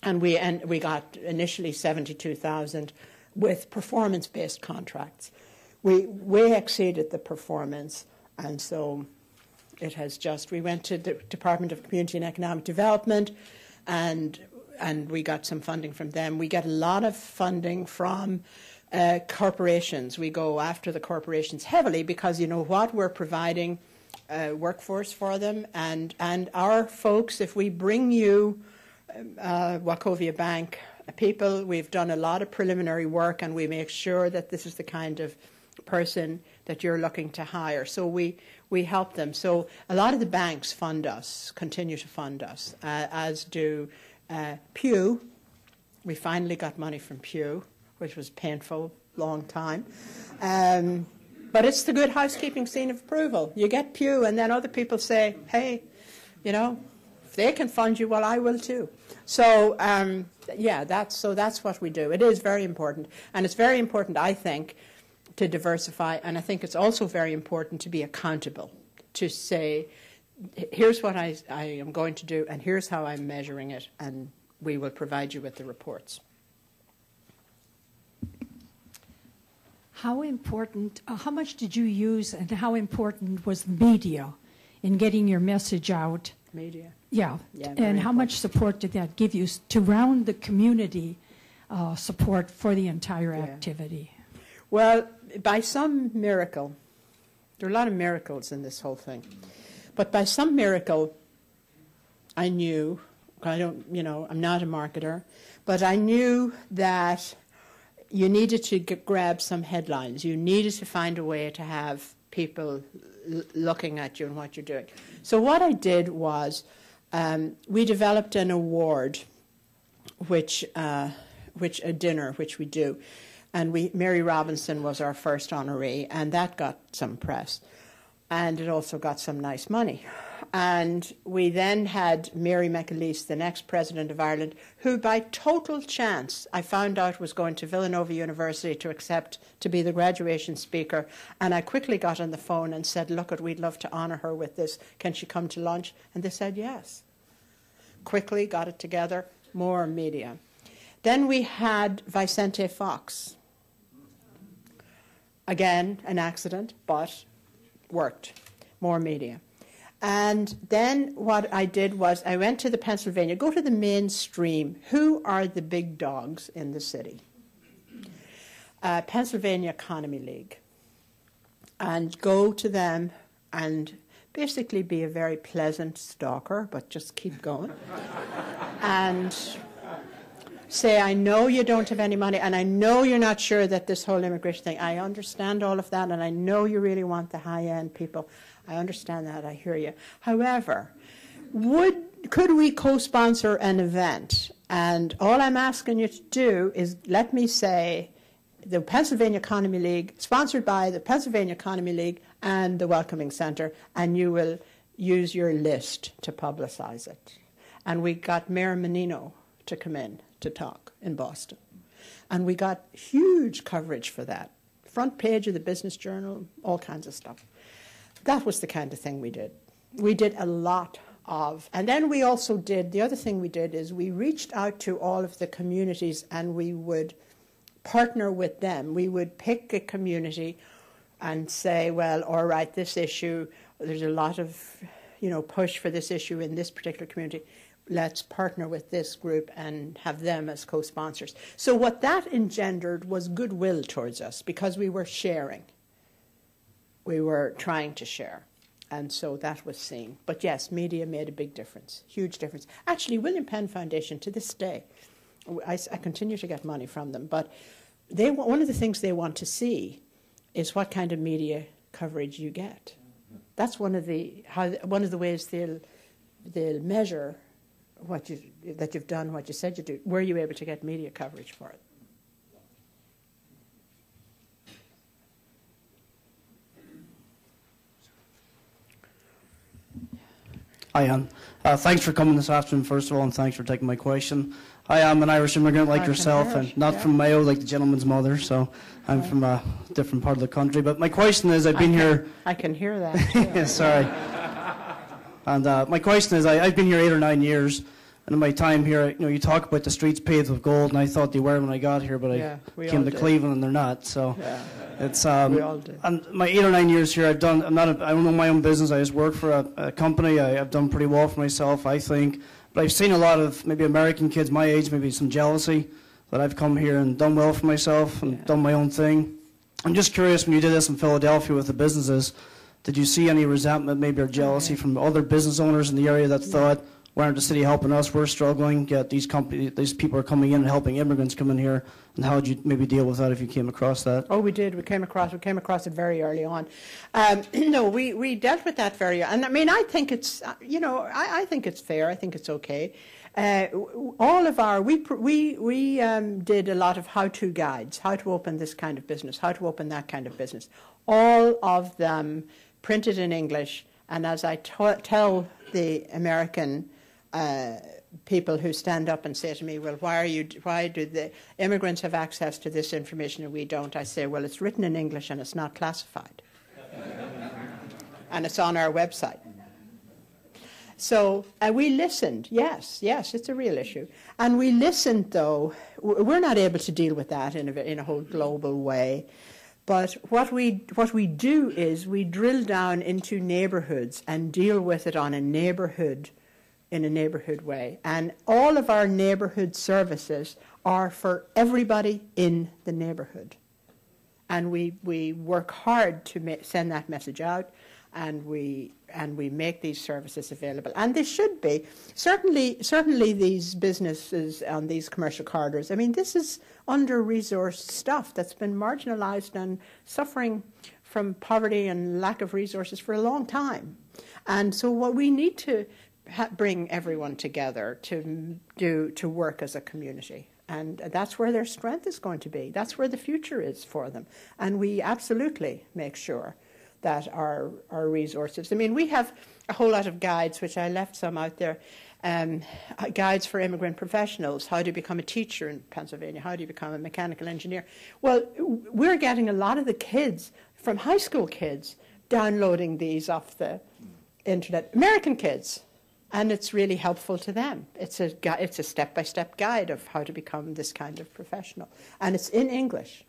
And we got initially 72,000 with performance-based contracts. We way exceeded the performance, and so it has just. We went to the Department of Community and Economic Development, and we got some funding from them. We get a lot of funding from corporations. We go after the corporations heavily because, you know what, we're providing workforce for them, and our folks, if we bring you Wachovia Bank people, we've done a lot of preliminary work, and we make sure that this is the kind of person that you're looking to hire. So we help them. So a lot of the banks fund us, continue to fund us, as do Pew. We finally got money from Pew, which was painful, long time. But it's the good housekeeping scene of approval. You get Pew, and then other people say, hey, you know, if they can fund you, well, I will too. So, yeah, that's what we do. It is very important. And it's very important, I think, to diversify. And I think it's also very important to be accountable, to say, here's what I am going to do, and here's how I'm measuring it, and we will provide you with the reports. How important, how much did you use, and how important was the media in getting your message out? Media. Yeah, and how much support did that give you to round the community support for the entire activity? Well, by some miracle, there are a lot of miracles in this whole thing, but by some miracle, I knew, I'm not a marketer, but I knew that you needed to grab some headlines. You needed to find a way to have people looking at you and what you're doing. So what I did was we developed an award, which a dinner, which we do. And Mary Robinson was our first honoree, and that got some press. And it also got some nice money. And we then had Mary McAleese, the next president of Ireland, who by total chance I found out was going to Villanova University to accept to be the graduation speaker. And I quickly got on the phone and said, look, we'd love to honor her with this. Can she come to lunch? And they said yes. Quickly got it together, more media. Then we had Vicente Fox. Again, an accident, but worked. More media. And then what I did was I went to the Pennsylvania, go to the mainstream. Who are the big dogs in the city? Pennsylvania Economy League. And go to them and basically be a very pleasant stalker, but just keep going. And say, I know you don't have any money, and I know you're not sure that this whole immigration thing, I understand all of that, and I know you really want the high-end people. I understand that, I hear you. However, could we co-sponsor an event? And all I'm asking you to do is let me say the Pennsylvania Economy League, sponsored by the Pennsylvania Economy League and the Welcoming Center, and you will use your list to publicize it. And we got Mayor Menino to come in to talk in Boston. And we got huge coverage for that. Front page of the Business Journal, all kinds of stuff. That was the kind of thing we did. We did a lot of, and then we also did, the other thing we did is we reached out to all of the communities and we would partner with them. We would pick a community and say, well, all right, this issue, there's a lot of, push for this issue in this particular community. Let's partner with this group and have them as co-sponsors. So what that engendered was goodwill towards us because we were sharing. We were trying to share. And so that was seen. But yes, media made a big difference, huge difference. Actually, William Penn Foundation, to this day, I continue to get money from them, but one of the things they want to see is what kind of media coverage you get. That's one of the ways they'll measure that you've done what you said you do. Were you able to get media coverage for it? Hi, Anne. Thanks for coming this afternoon, first of all, and thanks for taking my question. I am an Irish immigrant like yourself, and not from Mayo like the gentleman's mother, so I'm from a different part of the country. But my question is, I've been here... I can hear that. Yeah, sorry. And my question is, I've been here 8 or 9 years, And in my time here, you talk about the streets paved with gold, and I thought they were when I got here, but I came to Cleveland and they're not. So it's we all did. And my 8 or 9 years here, I don't own my own business. I just work for a company. I've done pretty well for myself, I think. But I've seen a lot of maybe American kids my age, maybe some jealousy that I've come here and done well for myself and done my own thing. I'm just curious, when you did this in Philadelphia with the businesses, did you see any resentment, maybe, or jealousy from other business owners in the area that thought, why aren't the city helping us? We're struggling. Yet these people are coming in and helping immigrants come in here. And how did you maybe deal with that if you came across that? Oh, we did. We came across it very early on. No, we dealt with that and I mean, I think it's I think it's fair. I think it's okay. All of our we did a lot of how-to guides, how to open this kind of business, how to open that kind of business. All of them printed in English. And as I tell the American people who stand up and say to me, well, why do the immigrants have access to this information and we don't? I say, well, it's written in English and it's not classified. And it's on our website. So we listened. Yes, it's a real issue. And we listened, though. We're not able to deal with that in a whole global way. But what we do is we drill down into neighborhoods and deal with it in a neighborhood way. And all of our neighborhood services are for everybody in the neighborhood. And we work hard to send that message out, and we make these services available. And they should be. Certainly these businesses on these commercial corridors, I mean, this is under-resourced stuff that's been marginalized and suffering from poverty and lack of resources for a long time. And so what we need to bring everyone together to work as a community. And that's where their strength is going to be. That's where the future is for them. And we absolutely make sure that our resources. I mean, we have a whole lot of guides, which I left some out there, guides for immigrant professionals, how to become a teacher in Pennsylvania, how do you become a mechanical engineer. Well, we're getting a lot of the kids, from high school kids, downloading these off the internet, American kids, and it's really helpful to them. It's a step-by-step guide of how to become this kind of professional, and it's in English.